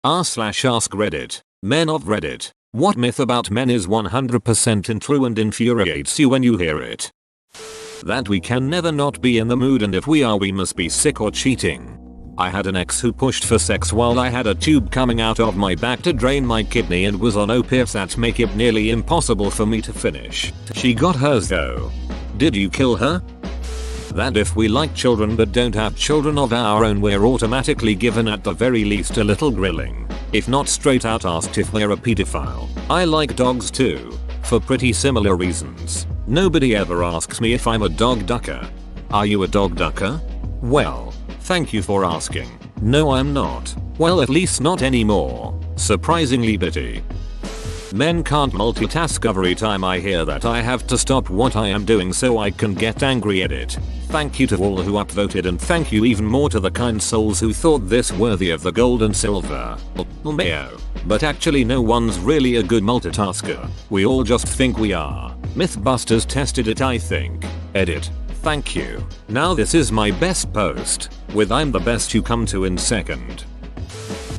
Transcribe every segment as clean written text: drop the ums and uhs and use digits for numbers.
r/ask Reddit. Men of Reddit. What myth about men is 100% untrue and infuriates you when you hear it? That we can never not be in the mood, and if we are, we must be sick or cheating. I had an ex who pushed for sex while I had a tube coming out of my back to drain my kidney and was on opiates that make it nearly impossible for me to finish. She got hers though. Did you kill her? That if we like children but don't have children of our own, we're automatically given at the very least a little grilling. If not straight out asked if we're a pedophile. I like dogs too. For pretty similar reasons. Nobody ever asks me if I'm a dog ducker. Are you a dog ducker? Well, thank you for asking. No, I'm not. Well, at least not anymore. Surprisingly bitty. Men can't multitask. Every time I hear that, I have to stop what I am doing so I can get angry at it. Thank you to all who upvoted, and thank you even more to the kind souls who thought this worthy of the gold and silver. Mayo. But actually no one's really a good multitasker. We all just think we are. Mythbusters tested it, I think. Edit. Thank you. Now this is my best post, with I'm the best you come to in second.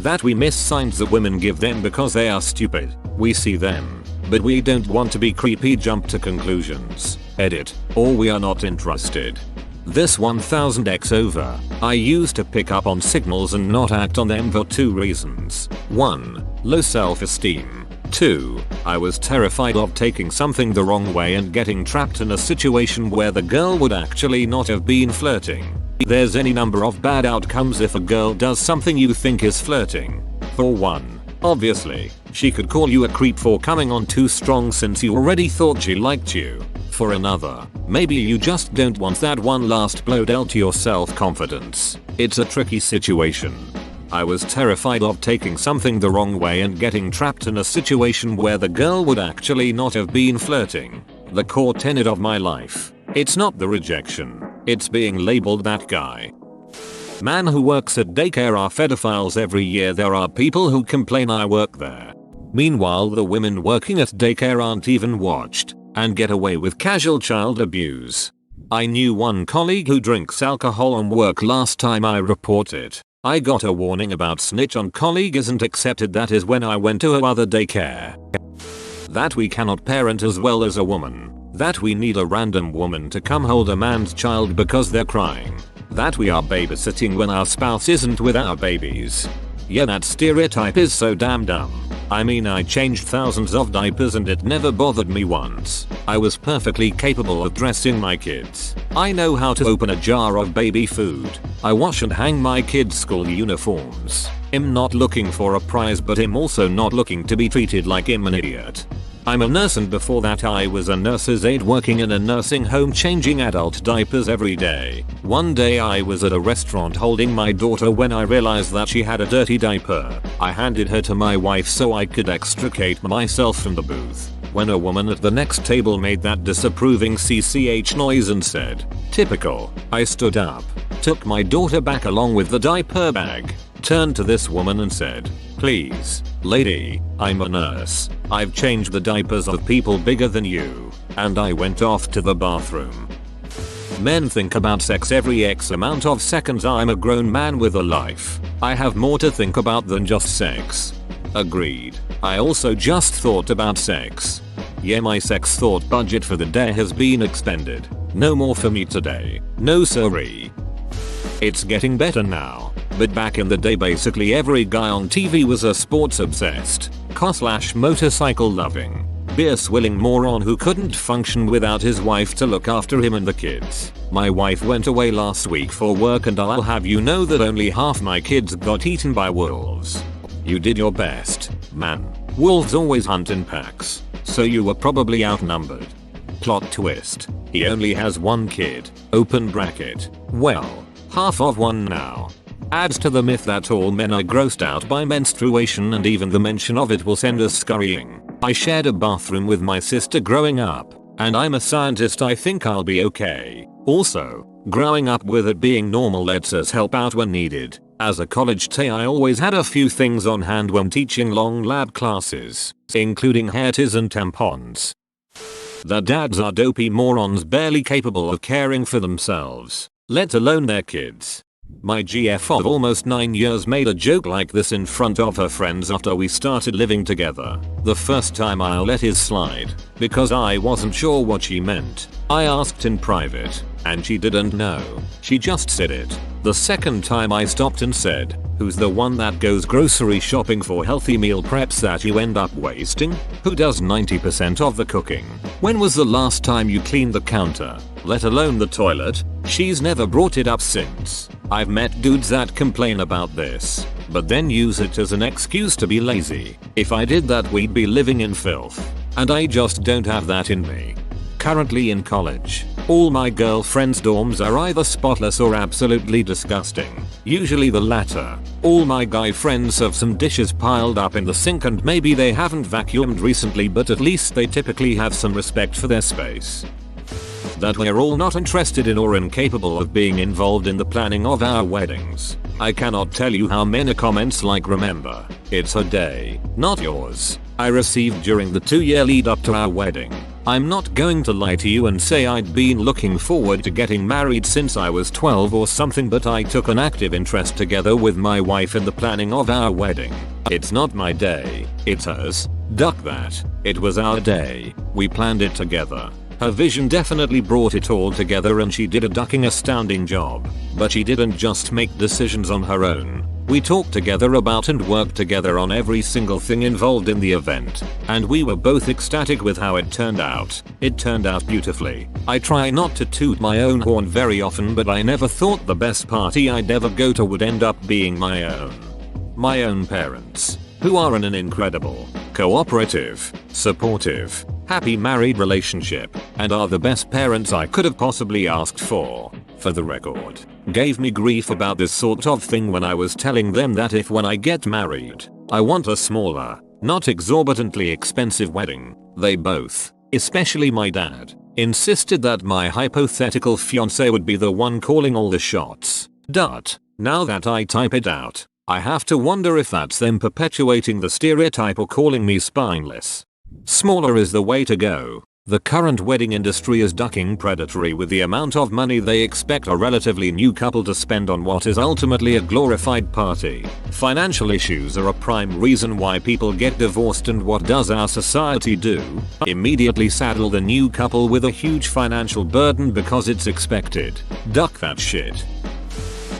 That we miss signs that women give them because they are stupid. We see them, but we don't want to be creepy, jump to conclusions. Edit. Or we are not interested. This 1000x over. I used to pick up on signals and not act on them for 2 reasons. 1. Low self-esteem. 2. I was terrified of taking something the wrong way and getting trapped in a situation where the girl would actually not have been flirting. There's any number of bad outcomes if a girl does something you think is flirting. For 1. Obviously, she could call you a creep for coming on too strong since you already thought she liked you. For another, maybe you just don't want that one last blow dealt to your self-confidence. It's a tricky situation. I was terrified of taking something the wrong way and getting trapped in a situation where the girl would actually not have been flirting. The core tenet of my life. It's not the rejection. It's being labeled that guy. Man who works at daycare are pedophiles. Every year there are people who complain I work there. Meanwhile, the women working at daycare aren't even watched and get away with casual child abuse. I knew one colleague who drinks alcohol on work. Last time I reported, I got a warning about snitch on colleague isn't accepted. That is when I went to a other daycare. That we cannot parent as well as a woman. That we need a random woman to come hold a man's child because they're crying. That we are babysitting when our spouse isn't with our babies. Yeah, that stereotype is so damn dumb. I mean, I changed thousands of diapers and it never bothered me once. I was perfectly capable of dressing my kids. I know how to open a jar of baby food. I wash and hang my kids' school uniforms. I'm not looking for a prize, but I'm also not looking to be treated like I'm an idiot. I'm a nurse, and before that I was a nurse's aide working in a nursing home changing adult diapers every day. One day I was at a restaurant holding my daughter when I realized that she had a dirty diaper. I handed her to my wife so I could extricate myself from the booth, when a woman at the next table made that disapproving CCH noise and said, "Typical." I stood up, took my daughter back along with the diaper bag, turned to this woman and said, "Please, lady, I'm a nurse. I've changed the diapers of people bigger than you." And I went off to the bathroom. Men think about sex every X amount of seconds. I'm a grown man with a life. I have more to think about than just sex. Agreed. I also just thought about sex. Yeah, my sex thought budget for the day has been expended. No more for me today. No siree. It's getting better now, but back in the day basically every guy on TV was a sports obsessed, car/motorcycle loving, beer swilling moron who couldn't function without his wife to look after him and the kids. My wife went away last week for work and I'll have you know that only half my kids got eaten by wolves. You did your best, man. Wolves always hunt in packs, so you were probably outnumbered. Plot twist. He only has one kid, open bracket. Well, half of one now. Adds to the myth that all men are grossed out by menstruation, and even the mention of it will send us scurrying. I shared a bathroom with my sister growing up, and I'm a scientist. I think I'll be okay. Also, growing up with it being normal lets us help out when needed. As a college TA, I always had a few things on hand when teaching long lab classes, including hair ties and tampons. The dads are dopey morons barely capable of caring for themselves, let alone their kids. My GF of almost 9 years made a joke like this in front of her friends after we started living together. The first time I let his slide, because I wasn't sure what she meant. I asked in private, and she didn't know. She just said it. The second time I stopped and said, "Who's the one that goes grocery shopping for healthy meal preps that you end up wasting? Who does 90% of the cooking? When was the last time you cleaned the counter, let alone the toilet?" She's never brought it up since. I've met dudes that complain about this, but then use it as an excuse to be lazy. If I did that, we'd be living in filth. And I just don't have that in me. Currently in college, all my girlfriend's dorms are either spotless or absolutely disgusting. Usually the latter. All my guy friends have some dishes piled up in the sink, and maybe they haven't vacuumed recently, but at least they typically have some respect for their space. That we're all not interested in or incapable of being involved in the planning of our weddings. I cannot tell you how many comments like "Remember, it's her day, not yours," I received during the 2-year lead up to our wedding. I'm not going to lie to you and say I'd been looking forward to getting married since I was 12 or something, but I took an active interest together with my wife in the planning of our wedding. It's not my day, it's hers. Duck that. It was our day. We planned it together. Her vision definitely brought it all together, and she did a ducking astounding job. But she didn't just make decisions on her own. We talked together about and worked together on every single thing involved in the event. And we were both ecstatic with how it turned out. It turned out beautifully. I try not to toot my own horn very often, but I never thought the best party I'd ever go to would end up being my own. My own parents, who are in an incredible, cooperative, supportive, happy married relationship, and are the best parents I could have possibly asked for the record, gave me grief about this sort of thing when I was telling them that if when I get married, I want a smaller, not exorbitantly expensive wedding. They both, especially my dad, insisted that my hypothetical fiance would be the one calling all the shots. Now that I type it out, I have to wonder if that's them perpetuating the stereotype or calling me spineless. Smaller is the way to go. The current wedding industry is ducking predatory with the amount of money they expect a relatively new couple to spend on what is ultimately a glorified party. Financial issues are a prime reason why people get divorced, and what does our society do? Immediately saddle the new couple with a huge financial burden because it's expected. Duck that shit.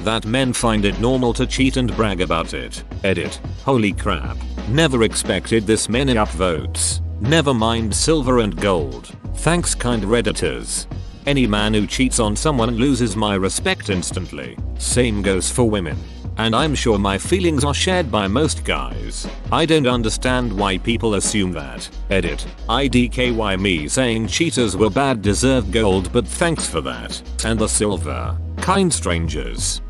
That men find it normal to cheat and brag about it. Edit. Holy crap. Never expected this many upvotes. Never mind silver and gold. Thanks, kind Redditors. Any man who cheats on someone loses my respect instantly. Same goes for women. And I'm sure my feelings are shared by most guys. I don't understand why people assume that. Edit. IDKY me saying cheaters were bad deserved gold, but thanks for that. And the silver. Kind strangers.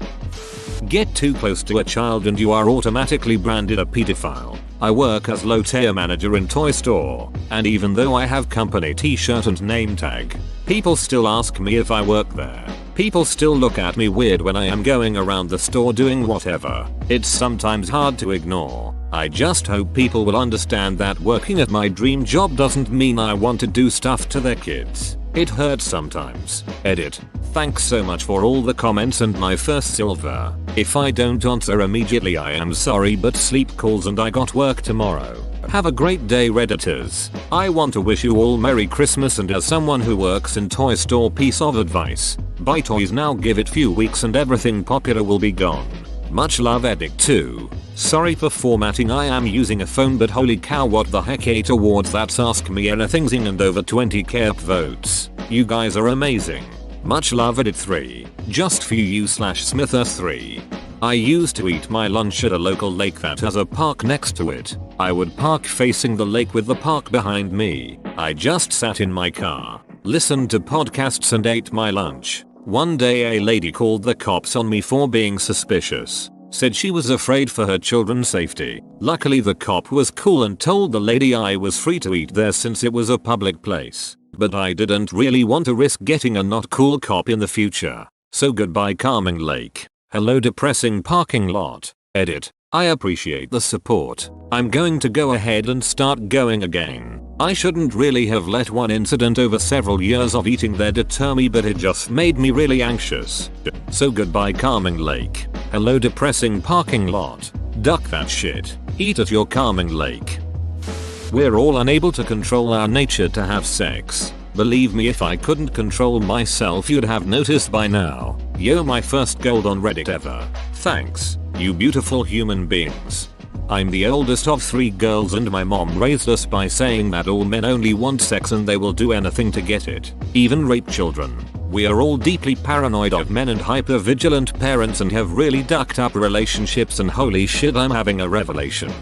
Get too close to a child and you are automatically branded a pedophile. I work as low-tier manager in toy store, and even though I have company t-shirt and name tag, people still ask me if I work there. People still look at me weird when I am going around the store doing whatever. It's sometimes hard to ignore. I just hope people will understand that working at my dream job doesn't mean I want to do stuff to their kids. It hurts sometimes. Edit. Thanks so much for all the comments and my first silver. If I don't answer immediately, I am sorry, but sleep calls and I got work tomorrow. Have a great day, Redditors. I want to wish you all Merry Christmas, and as someone who works in toy store, piece of advice. Buy toys now, give it few weeks and everything popular will be gone. Much love, Edict 2. Sorry for formatting, I am using a phone, but holy cow, what the heck, 8 awards, that's Ask Me Anything zing, and over 20k upvotes. You guys are amazing. Much love, Edit 3. Just for you /Smither3. I used to eat my lunch at a local lake that has a park next to it. I would park facing the lake with the park behind me. I just sat in my car, listened to podcasts and ate my lunch. One day a lady called the cops on me for being suspicious. Said she was afraid for her children's safety. Luckily the cop was cool and told the lady I was free to eat there since it was a public place. But I didn't really want to risk getting a not cool cop in the future. So goodbye calming lake. Hello depressing parking lot. Edit. I appreciate the support. I'm going to go ahead and start going again. I shouldn't really have let one incident over several years of eating there deter me, but it just made me really anxious. So goodbye calming lake. Hello depressing parking lot. Duck that shit. Eat at your calming lake. We're all unable to control our nature to have sex. Believe me, if I couldn't control myself you'd have noticed by now. Yo, my first gold on Reddit ever. Thanks, you beautiful human beings. I'm the oldest of 3 girls and my mom raised us by saying that all men only want sex and they will do anything to get it, even rape children. We are all deeply paranoid of men and hyper-vigilant parents and have really ducked up relationships, and holy shit, I'm having a revelation.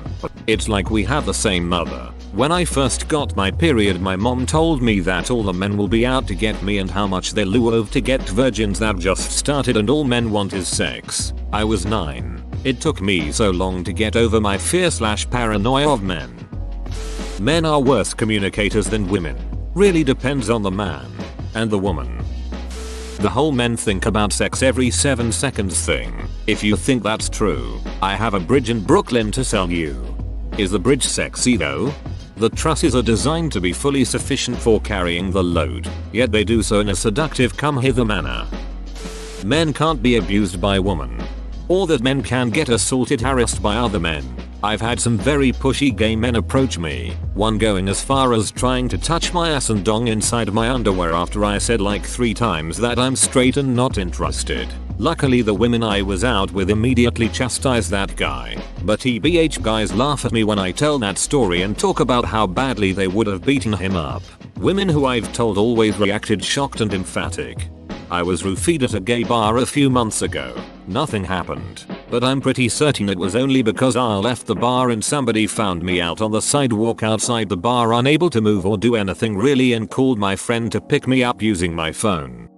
It's like we have the same mother. When I first got my period my mom told me that all the men will be out to get me and how much they lure to get virgins that just started and all men want is sex. I was 9. It took me so long to get over my fear/paranoia of men. Men are worse communicators than women. Really depends on the man and the woman. The whole men think about sex every 7 seconds thing. If you think that's true, I have a bridge in Brooklyn to sell you. Is the bridge sexy though? The trusses are designed to be fully sufficient for carrying the load, yet they do so in a seductive come hither manner. Men can't be abused by women. Or that men can get assaulted, harassed by other men. I've had some very pushy gay men approach me, one going as far as trying to touch my ass and dong inside my underwear after I said like 3 times that I'm straight and not interested. Luckily the women I was out with immediately chastised that guy, but TBH guys laugh at me when I tell that story and talk about how badly they would have beaten him up. Women who I've told always reacted shocked and emphatic. I was roofied at a gay bar a few months ago. Nothing happened, but I'm pretty certain it was only because I left the bar and somebody found me out on the sidewalk outside the bar unable to move or do anything really and called my friend to pick me up using my phone.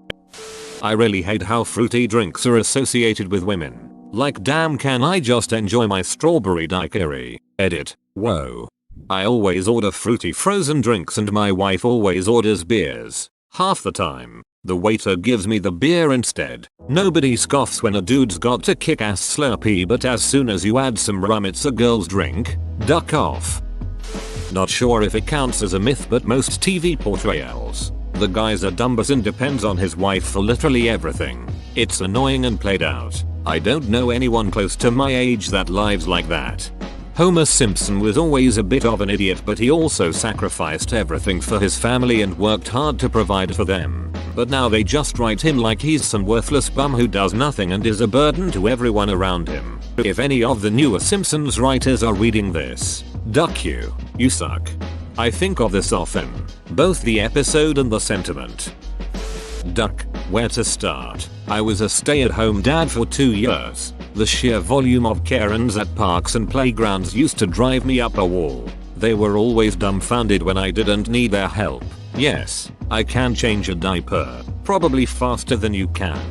I really hate how fruity drinks are associated with women. Like, damn, can I just enjoy my strawberry daiquiri? Edit. Whoa. I always order fruity frozen drinks and my wife always orders beers. Half the time, the waiter gives me the beer instead. Nobody scoffs when a dude's got a kick-ass Slurpee, but as soon as you add some rum it's a girl's drink. Duck off. Not sure if it counts as a myth, but most TV portrayals, the guy's a dumbass and depends on his wife for literally everything. It's annoying and played out. I don't know anyone close to my age that lives like that. Homer Simpson was always a bit of an idiot, but he also sacrificed everything for his family and worked hard to provide for them. But now they just write him like he's some worthless bum who does nothing and is a burden to everyone around him. If any of the newer Simpsons writers are reading this, duck you. You suck. I think of this often. Both the episode and the sentiment. Duck. Where to start? I was a stay-at-home dad for 2 years. The sheer volume of Karens at parks and playgrounds used to drive me up a wall. They were always dumbfounded when I didn't need their help. Yes, I can change a diaper. Probably faster than you can.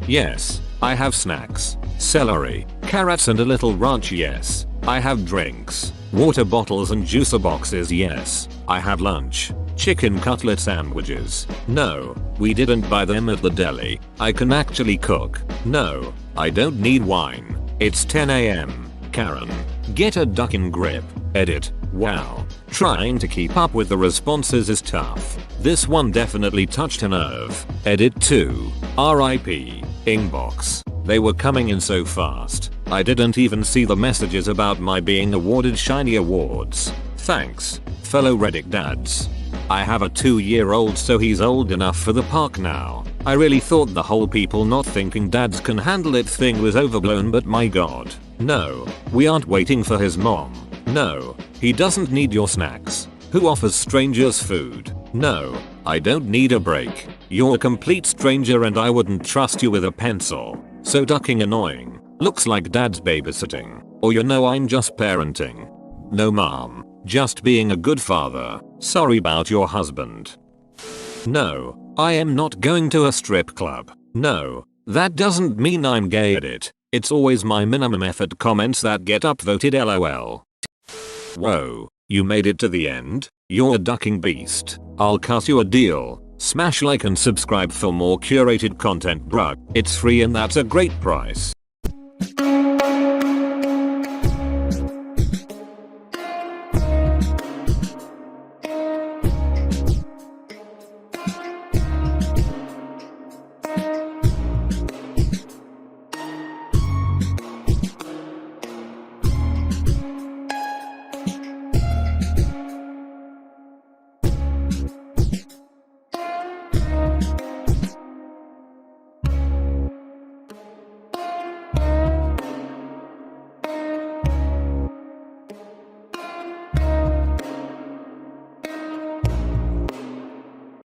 Yes, I have snacks. Celery, carrots and a little ranch. Yes, I have drinks. Water bottles and juicer boxes. Yes, I have lunch. Chicken cutlet sandwiches. No, we didn't buy them at the deli. I can actually cook. No, I don't need wine. It's 10 AM. Karen. Get a ducking grip. Edit. Wow. Trying to keep up with the responses is tough. This one definitely touched a nerve. Edit 2. RIP. Inbox. They were coming in so fast. I didn't even see the messages about my being awarded shiny awards. Thanks, fellow Reddit dads. I have a 2-year-old, so he's old enough for the park now. I really thought the whole people not thinking dads can handle it thing was overblown, but my god. No, we aren't waiting for his mom. No, he doesn't need your snacks. Who offers strangers food? No, I don't need a break. You're a complete stranger and I wouldn't trust you with a pencil. So ducking annoying. Looks like dad's babysitting. Or you know, I'm just parenting. No mom. Just being a good father. Sorry about your husband. No, I am not going to a strip club. No, that doesn't mean I'm gay. Edit. It's always my minimum effort comments that get upvoted, lol. Whoa, you made it to the end? You're a ducking beast. I'll cut you a deal. Smash like and subscribe for more curated content, bruh. It's free and that's a great price.